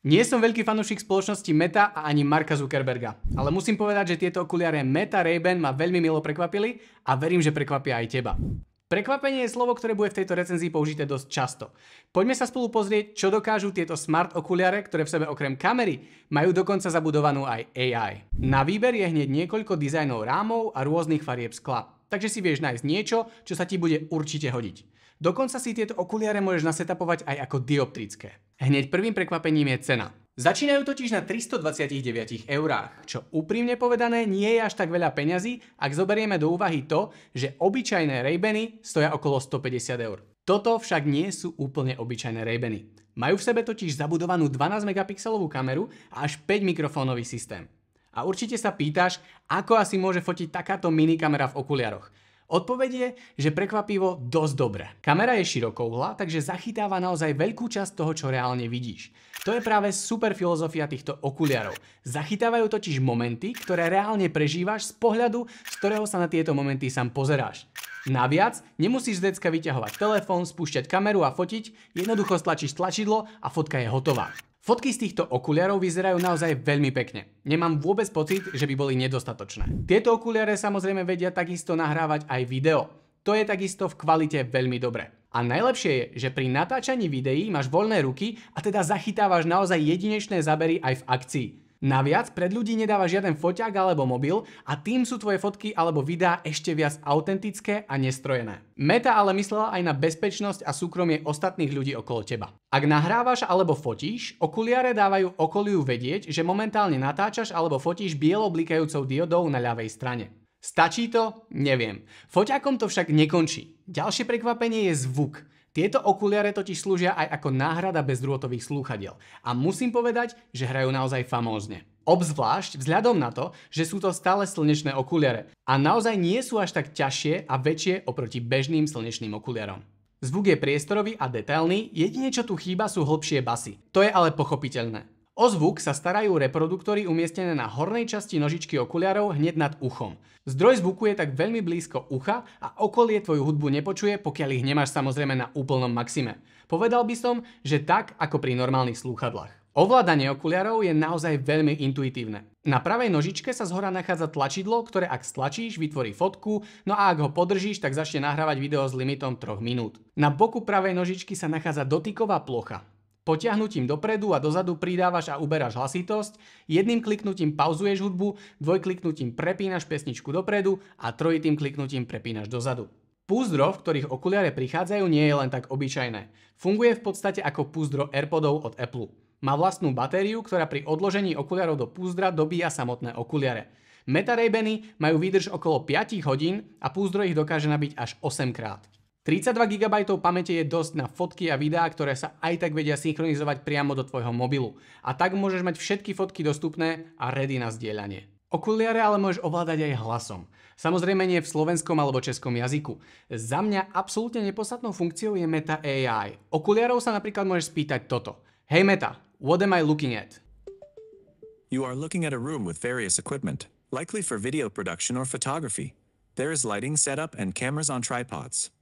Nie som veľký fanúšik spoločnosti Meta a ani Marka Zuckerberga, ale musím povedať, že tieto okuliare Meta Ray-Ban ma veľmi milo prekvapili a verím, že prekvapia aj teba. Prekvapenie je slovo, ktoré bude v tejto recenzii použité dosť často. Poďme sa spolu pozrieť, čo dokážu tieto smart okuliare, ktoré v sebe okrem kamery majú dokonca zabudovanú aj AI. Na výber je hneď niekoľko dizajnov rámov a rôznych farieb skla, takže si vieš nájsť niečo, čo sa ti bude určite hodiť. Dokonca si tieto okuliare môžeš nasetapovať aj ako dioptrické. Hneď prvým prekvapením je cena. Začínajú totiž na 329 eurách, čo úprimne povedané nie je až tak veľa peňazí, ak zoberieme do úvahy to, že obyčajné Ray-Bany stoja okolo 150 eur. Toto však nie sú úplne obyčajné Ray-Bany. Majú v sebe totiž zabudovanú 12 megapixelovú kameru a až 5 mikrofónový systém. A určite sa pýtaš, ako asi môže fotiť takáto minikamera v okuliaroch. Odpoveď je, že prekvapivo dosť dobre. Kamera je širokouhla, takže zachytáva naozaj veľkú časť toho, čo reálne vidíš. To je práve super filozofia týchto okuliarov. Zachytávajú totiž momenty, ktoré reálne prežívaš z pohľadu, z ktorého sa na tieto momenty sám pozeráš. Naviac, nemusíš z decka vyťahovať telefón, spúšťať kameru a fotiť, jednoducho stlačíš tlačidlo a fotka je hotová. Fotky z týchto okuliarov vyzerajú naozaj veľmi pekne. Nemám vôbec pocit, že by boli nedostatočné. Tieto okuliare samozrejme vedia takisto nahrávať aj video. To je takisto v kvalite veľmi dobre. A najlepšie je, že pri natáčaní videí máš voľné ruky a teda zachytávaš naozaj jedinečné zábery aj v akcii. Naviac pred ľudí nedáva žiaden foťák alebo mobil a tým sú tvoje fotky alebo videá ešte viac autentické a nestrojené. Meta ale myslela aj na bezpečnosť a súkromie ostatných ľudí okolo teba. Ak nahrávaš alebo fotíš, okuliare dávajú okoliu vedieť, že momentálne natáčaš alebo fotíš bielo blikajúcou diodou na ľavej strane. Stačí to? Neviem. Foťákom to však nekončí. Ďalšie prekvapenie je zvuk. Tieto okuliare totiž slúžia aj ako náhrada bezdrôtových slúchadiel. A musím povedať, že hrajú naozaj famózne. Obzvlášť vzhľadom na to, že sú to stále slnečné okuliare. A naozaj nie sú až tak ťažšie a väčšie oproti bežným slnečným okuliarom. Zvuk je priestorový a detailný, jedine čo tu chýba sú hlbšie basy. To je ale pochopiteľné. O zvuk sa starajú reproduktory umiestnené na hornej časti nožičky okuliarov hneď nad uchom. Zdroj zvuku je tak veľmi blízko ucha a okolie tvoju hudbu nepočuje, pokiaľ ich nemáš samozrejme na úplnom maxime. Povedal by som, že tak ako pri normálnych slúchadlách. Ovládanie okuliarov je naozaj veľmi intuitívne. Na pravej nožičke sa zhora nachádza tlačidlo, ktoré ak stlačíš, vytvorí fotku, no a ak ho podržíš, tak začne nahrávať video s limitom 3 minút. Na boku pravej nožičky sa nachádza dotyková plocha. Potiahnutím dopredu a dozadu pridávaš a uberáš hlasitosť, jedným kliknutím pauzuješ hudbu, dvojkliknutím prepínaš pesničku dopredu a trojitým kliknutím prepínaš dozadu. Púzdro, v ktorých okuliare prichádzajú, nie je len tak obyčajné. Funguje v podstate ako púzdro AirPodov od Apple. Má vlastnú batériu, ktorá pri odložení okuliarov do púzdra dobíja samotné okuliare. Meta Ray-Bany majú výdrž okolo 5 hodín a púzdro ich dokáže nabiť až 8 krát. 32 GB pamäte je dosť na fotky a videá, ktoré sa aj tak vedia synchronizovať priamo do tvojho mobilu. A tak môžeš mať všetky fotky dostupné a ready na zdieľanie. Okuliare ale môžeš ovládať aj hlasom. Samozrejme nie v slovenskom alebo českom jazyku. Za mňa absolútne nepodstatnou funkciou je Meta AI. Okuliarov sa napríklad môžeš spýtať toto. Hey Meta, what am I looking at? You are looking at a room with various equipment, likely for video production or photography. There is lighting setup and cameras on tripods.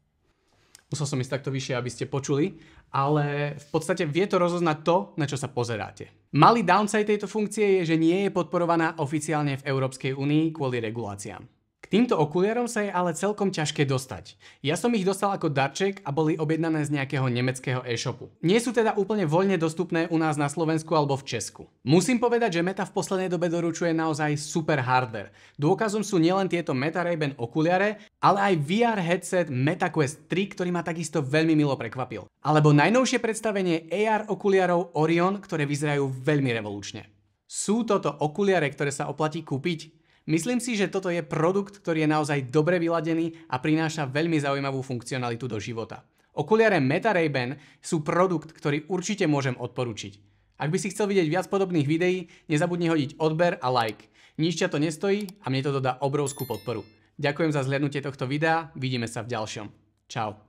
Musel som ísť takto vyššie, aby ste počuli, ale v podstate vie to rozoznať to, na čo sa pozeráte. Malý downside tejto funkcie je, že nie je podporovaná oficiálne v Európskej únii kvôli reguláciám. K týmto okuliarom sa je ale celkom ťažké dostať. Ja som ich dostal ako darček a boli objednané z nejakého nemeckého e-shopu. Nie sú teda úplne voľne dostupné u nás na Slovensku alebo v Česku. Musím povedať, že Meta v poslednej dobe doručuje naozaj super hardware. Dôkazom sú nielen tieto Meta Ray-Ban okuliare, ale aj VR headset Meta Quest 3, ktorý ma takisto veľmi milo prekvapil. Alebo najnovšie predstavenie AR okuliarov Orion, ktoré vyzerajú veľmi revolučne. Sú toto okuliare, ktoré sa oplatí kúpiť? Myslím si, že toto je produkt, ktorý je naozaj dobre vyladený a prináša veľmi zaujímavú funkcionalitu do života. Okuliare Meta Ray-Ban sú produkt, ktorý určite môžem odporučiť. Ak by si chcel vidieť viac podobných videí, nezabudni hodiť odber a like. Nič ťa to nestojí a mne to dodá obrovskú podporu. Ďakujem za zhliadnutie tohto videa, vidíme sa v ďalšom. Čau.